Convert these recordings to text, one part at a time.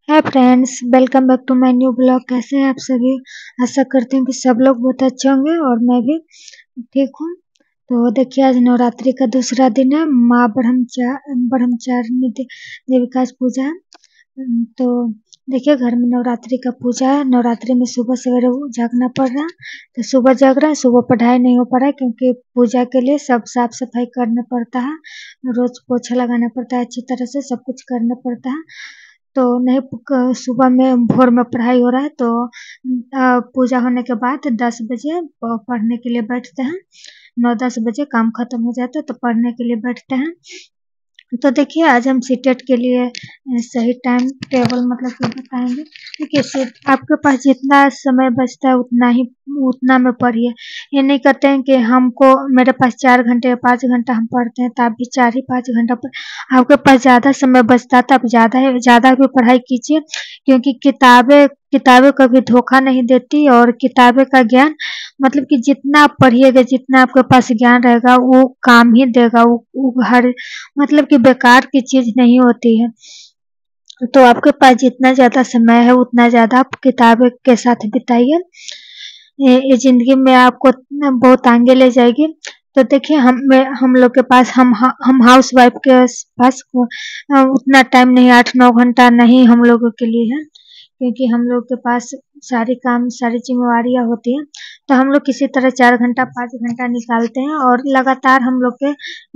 Hi friends, welcome back to my new blog. कैसे हैं आप सभी। आशा करती हूँ कि सब लोग बहुत अच्छे होंगे और मैं भी ठीक हूँ। तो देखिए, आज नवरात्रि का दूसरा दिन है। माँ ब्रह्मचारिणी देवी का आज पूजा है। तो देखिए, घर में नवरात्रि का पूजा है। नवरात्रि में सुबह सवेरे जागना पड़ रहा है। तो सुबह जग रहा है, सुबह पढ़ाई नहीं हो पा रहा है क्योंकि पूजा के लिए सब साफ सफाई करना पड़ता है। रोज पोछा लगाना पड़ता है, अच्छी तरह से सब कुछ करना पड़ता है। तो नहीं सुबह में भोर में पढ़ाई हो रहा है। तो पूजा होने के बाद 10 बजे पढ़ने के लिए बैठते हैं। 9-10 बजे काम खत्म हो जाता है तो पढ़ने के लिए बैठते हैं। तो देखिए, आज हम सीटेट के लिए सही टाइम टेबल मतलब कि बताएंगे। देखिए, आपके पास जितना समय बचता है उतना में पढ़िए। ये नहीं कहते हैं कि हमको मेरे पास 4 घंटे या 5 घंटा हम पढ़ते हैं तो आप भी 4 ही 5 घंटा पर। आपके पास ज़्यादा समय बचता है तो आप ज़्यादा भी पढ़ाई कीजिए, क्योंकि किताबें किताबें कभी धोखा नहीं देती। और किताबें का ज्ञान मतलब कि जितना आप पढ़िएगा, जितना आपके पास ज्ञान रहेगा वो काम ही देगा। वो हर मतलब कि बेकार की चीज नहीं होती है। तो आपके पास जितना ज्यादा समय है उतना ज्यादा आप किताबें के साथ बिताइए। ये जिंदगी में आपको बहुत आगे ले जाएगी। तो देखिए, हम लोग के पास हम हाउस वाइफ के पास उतना टाइम नहीं, 8-9 घंटा नहीं हम लोगों के लिए है, क्योंकि हम लोग के पास सारी जिम्मेवारियां होती हैं। तो हम लोग किसी तरह 4 घंटा 5 घंटा निकालते हैं, और लगातार हम लोग के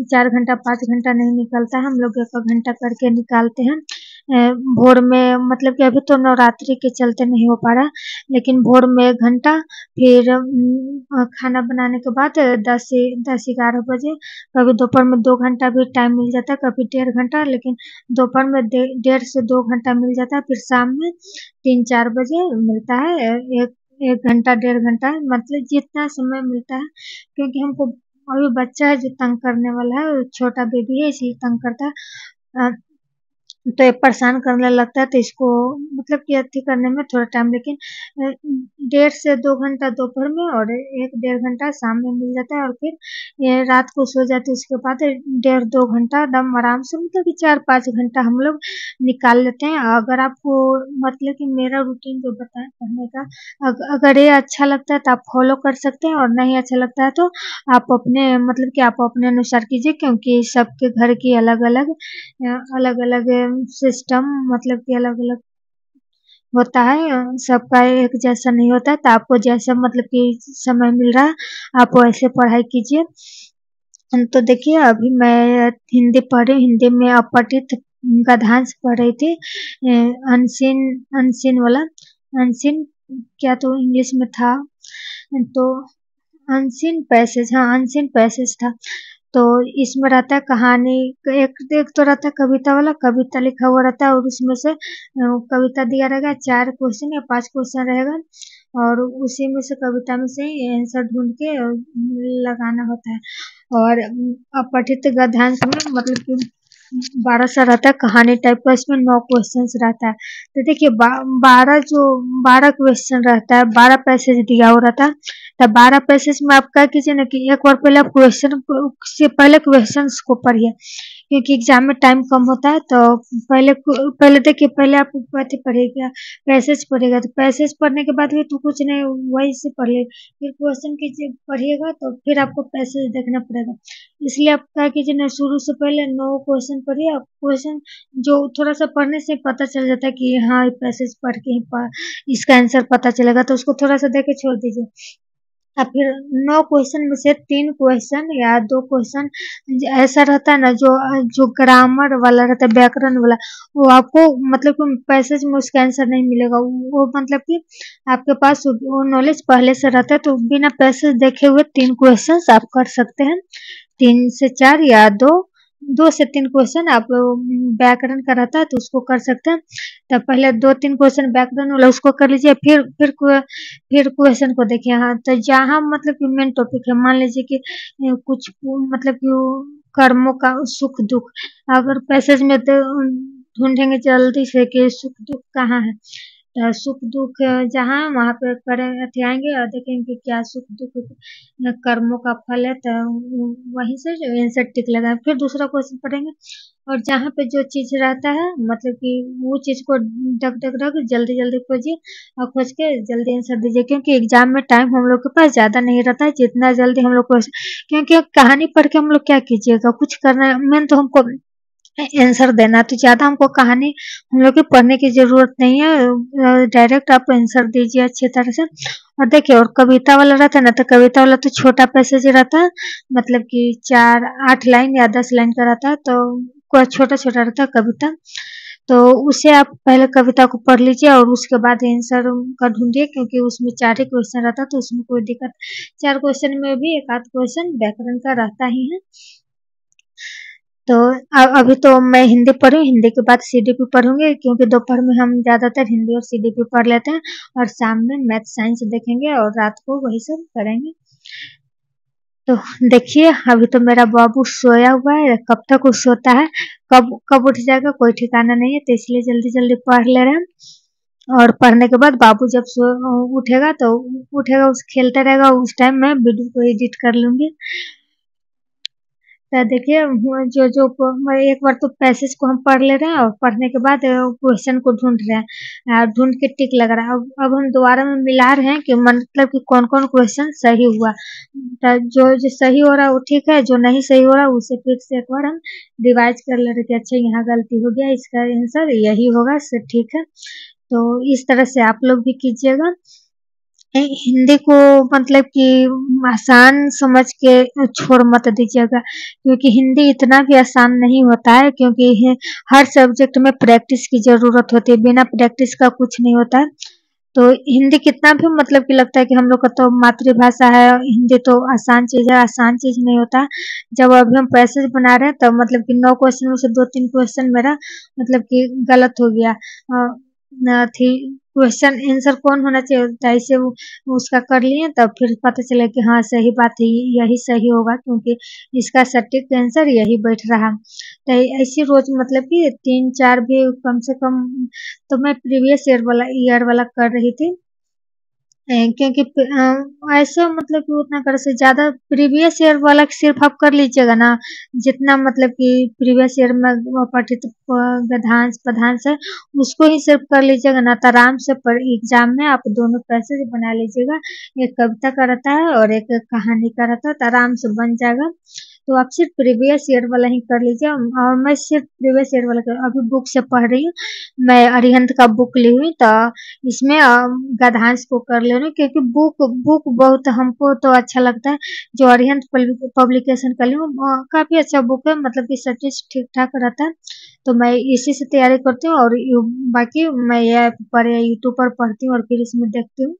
4 घंटा 5 घंटा नहीं निकलता है, हम लोग 1-1 घंटा करके निकालते हैं। भोर में मतलब कि अभी तो नवरात्रि के चलते नहीं हो पा रहा है, लेकिन भोर में 1 घंटा, फिर खाना बनाने के बाद 10-11 बजे, कभी दोपहर में 2 घंटा भी टाइम मिल जाता है, कभी 1.5 घंटा, लेकिन दोपहर में 1.5 से 2 घंटा मिल जाता है। फिर शाम में 3-4 बजे मिलता है एक 1 घंटा 1.5 घंटा, मतलब जितना समय मिलता है। क्योंकि हमको अभी बच्चा है जो तंग करने वाला है, छोटा बेबी है इसलिए तंग करता है। तो ये परेशान करने लगता है, तो इसको मतलब कि अथी करने में थोड़ा टाइम, लेकिन 1.5 से 2 घंटा दोपहर में और 1-1.5 घंटा शाम में मिल जाता है। और फिर ये रात को सो जाते हैं, उसके बाद 1.5-2 घंटा दम आराम से मतलब कि 4-5 घंटा हम लोग निकाल लेते हैं। अगर आपको मतलब कि मेरा रूटीन जो बताएं पढ़ने का, अगर ये अच्छा लगता है तो आप फॉलो कर सकते हैं, और नहीं अच्छा लगता है तो आप अपने अनुसार कीजिए, क्योंकि सबके घर की अलग अलग अलग अलग सिस्टम मतलब कि अलग अलग होता है। सबका एक जैसा नहीं होता है। तो आपको जैसा मतलब कि समय मिल रहा है आप वैसे पढ़ाई कीजिए। तो देखिए, अभी मैं हिंदी पढ़ रही, हिंदी में अपठित गद्यांश पढ़ रही थी। अनसीन अनसीन वाला, अनसीन क्या तो इंग्लिश में था। तो अनसीन पैसेज, हाँ अनसीन पैसेज था। तो इसमें रहता है कहानी, एक एक तो रहता है कविता वाला, कविता लिखा हुआ रहता है, और उसमें से कविता दिया रहेगा, 4 क्वेश्चन या 5 क्वेश्चन रहेगा, और उसी में से कविता में से आंसर ढूंढ के लगाना होता है। और अपठित गद्यांश में मतलब कि 12 सा रहता है, कहानी टाइप का। इसमें 9 क्वेश्चन रहता है। तो देखिए, 12 क्वेश्चन रहता है, 12 पैसेज दिया हुआ रहता है। तो 12 पैसेज में आप क्या कीजिए ना कि एक बार पहले आप क्वेश्चन से पहले क्वेश्चन को पढ़िए, क्योंकि एग्जाम में टाइम कम होता है। तो पहले देखिए, पहले आप अथी पढ़िएगा, पैसेज पढ़िएगा। तो पैसेज पढ़ने के बाद भी तो कुछ नहीं, वही से पढ़ ले, फिर क्वेश्चन कीजिए पढ़िएगा, तो फिर आपको पैसेज देखना पड़ेगा। इसलिए आप क्या कीजिए ना, शुरू से पहले 9 क्वेश्चन पढ़िए। क्वेश्चन जो थोड़ा सा पढ़ने से पता चल जाता है कि हाँ ये पैसेज पढ़ के इसका आंसर पता चलेगा, तो उसको थोड़ा सा देख के छोड़ दीजिए। और फिर 9 क्वेश्चन में से 3 क्वेश्चन या 2 क्वेश्चन ऐसा रहता है ना, जो जो ग्रामर वाला रहता है, व्याकरण वाला, वो आपको मतलब कि पैसेज में उसका आंसर नहीं मिलेगा। वो मतलब कि आपके पास वो नॉलेज पहले से रहता है, तो बिना पैसेज देखे हुए 3 क्वेश्चन आप कर सकते हैं। 3 से 4 या 2 से 3 क्वेश्चन आप व्याकरण का रहता है तो उसको कर सकते हैं। तो पहले 2-3 क्वेश्चन व्याकरण वाला उसको कर लीजिए, फिर क्वेश्चन को देखिए। हाँ, तो जहाँ मतलब कि मेन टॉपिक है, मान लीजिए कि कुछ मतलब कि कर्मों का सुख दुख, अगर पैसेज में तो ढूंढेंगे जल्दी से कि सुख दुख कहाँ है, सुख दुख जहाँ वहाँ पे करे आएंगे और देखेंगे क्या सुख दुख कर्मों का फल है, तो वहीं से जो आंसर टिक लगा फिर दूसरा क्वेश्चन पढ़ेंगे। और जहाँ पे जो चीज रहता है मतलब कि वो चीज को डग डग डग जल्दी जल्दी खोजिए और खोज के जल्दी आंसर दीजिए, क्योंकि एग्जाम में टाइम हम लोग के पास ज्यादा नहीं रहता है, जितना जल्दी हम लोग को, क्योंकि कहानी पढ़ के हम लोग क्या कीजिएगा, कुछ करना मेन तो हमको आंसर देना, तो ज़्यादा हमको कहानी हम लोग के पढ़ने की ज़रूरत नहीं है, डायरेक्ट आप आंसर दीजिए अच्छी तरह से। और देखिए, और कविता वाला रहता है ना, तो कविता वाला तो छोटा पैसेज रहता है, मतलब कि 4-8 लाइन या 10 लाइन का रहता है, तो छोटा छोटा रहता है कविता। तो उसे आप पहले कविता को पढ़ लीजिए और उसके बाद आंसर का ढूंढिए, क्योंकि उसमें 4 ही क्वेश्चन रहता है, तो उसमें कोई दिक्कत, 4 क्वेश्चन में भी एक आध क्वेश्चन व्याकरण का रहता ही है। तो अभी तो मैं हिंदी पढ़ी, हिंदी के बाद सीडीपी पढ़ूंगी, क्योंकि दोपहर में हम ज़्यादातर हिंदी और सीडीपी पढ़ लेते हैं, और शाम में मैथ साइंस देखेंगे और रात को वही सब करेंगे। तो देखिए, अभी तो मेरा बाबू सोया हुआ है, कब तक वो सोता है, कब कब उठ जाएगा कोई ठिकाना नहीं है, तो इसलिए जल्दी जल्दी पढ़ ले रहे हैं। और पढ़ने के बाद बाबू जब उठेगा तो उठेगा, उस खेलते रहेगा, उस टाइम मैं वीडियो को एडिट कर लूंगी। तो देखिए, एक बार तो पैसेज को हम पढ़ ले रहे हैं और पढ़ने के बाद क्वेश्चन को ढूंढ रहे हैं, ढूंढ के टिक लग रहा है। अब हम दोबारा में मिला रहे हैं कि मतलब कि कौन कौन क्वेश्चन सही हुआ, तो जो सही हो रहा है वो ठीक है, जो नहीं सही हो रहा है उसे फिर से एक बार हम रिवाइज कर ले रहे कि अच्छा यहाँ गलती हो गया, इसका आंसर यही होगा, सब ठीक है। तो इस तरह से आप लोग भी कीजिएगा। हिंदी को मतलब कि आसान समझ के छोड़ मत दीजिएगा, क्योंकि हिंदी इतना भी आसान नहीं होता है, क्योंकि हर सब्जेक्ट में प्रैक्टिस की ज़रूरत होती है, बिना प्रैक्टिस का कुछ नहीं होता है। तो हिंदी कितना भी मतलब कि लगता है कि हम लोग का तो मातृभाषा है, हिंदी तो आसान चीज़ है, आसान चीज़ नहीं होता। जब अभी हम पैसेज बना रहे हैं तब मतलब कि 9 क्वेश्चन में से 2-3 क्वेश्चन मेरा मतलब कि गलत हो गया, थी क्वेश्चन आंसर कौन होना चाहिए होता है, इसे उसका कर लिए, तब फिर पता चला कि हाँ सही बात है, यही सही होगा, क्योंकि इसका सटीक आंसर यही बैठ रहा। तो ऐसी रोज मतलब कि 3-4 भी कम से कम, तो मैं प्रीवियस ईयर वाला कर रही थी, क्योंकि ऐसा मतलब कि उतना कर से ज़्यादा प्रीवियस ईयर वाला सिर्फ आप कर लीजिएगा ना, जितना मतलब कि प्रीवियस ईयर में पठित गद्यांश पद्यांश है उसको ही सिर्फ कर लीजिएगा ना, तो आराम से पर एग्जाम में आप दोनों पैसेज बना लीजिएगा, एक कविता का रहता है और एक कहानी का रहता है, तो आराम से बन जाएगा। तो आप सिर्फ प्रीवियस ईयर वाला ही कर लीजिए, और मैं सिर्फ प्रीवियस ईयर वाला अभी बुक से पढ़ रही हूँ, मैं अरिहंत का बुक ली हुई, तो इसमें गद्यांश को कर ले रही हूँ, क्योंकि बुक बुक बहुत हमको तो अच्छा लगता है, जो अरिहंत पब्लिकेशन का ली हूँ, काफ़ी अच्छा बुक है, मतलब कि सब चीज़ ठीक ठाक रहता है, तो मैं इसी से तैयारी करती हूँ। और बाकी मैं ये ऐप पर या यूट्यूब पर पढ़ती हूँ और फिर इसमें देखती हूँ,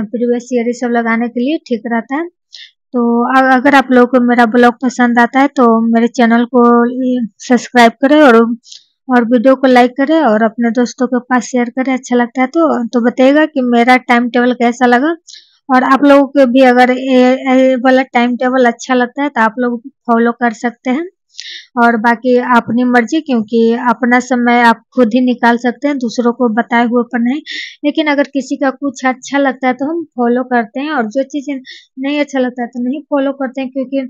प्रीवियस ईयर सब लगाने के लिए ठीक रहता है। तो अगर आप लोगों को मेरा ब्लॉग पसंद आता है तो मेरे चैनल को सब्सक्राइब करें, और वीडियो को लाइक करें और अपने दोस्तों के पास शेयर करें, अच्छा लगता है तो बताइएगा कि मेरा टाइम टेबल कैसा लगा। और आप लोगों को भी अगर ये वाला टाइम टेबल अच्छा लगता है तो आप लोग फॉलो कर सकते हैं, और बाकी अपनी मर्जी, क्योंकि अपना समय आप खुद ही निकाल सकते हैं, दूसरों को बताए हुए पर नहीं। लेकिन अगर किसी का कुछ अच्छा लगता है तो हम फॉलो करते हैं, और जो चीज़ नहीं अच्छा लगता है तो नहीं फॉलो करते हैं, क्योंकि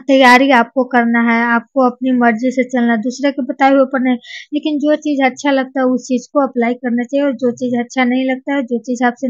तैयारी आपको करना है, आपको अपनी मर्जी से चलना है, दूसरे के बताए हुए पर नहीं। लेकिन जो चीज़ अच्छा लगता है उस चीज़ को अप्लाई करना चाहिए, और जो चीज़ अच्छा नहीं लगता है, जो चीज़ आपसे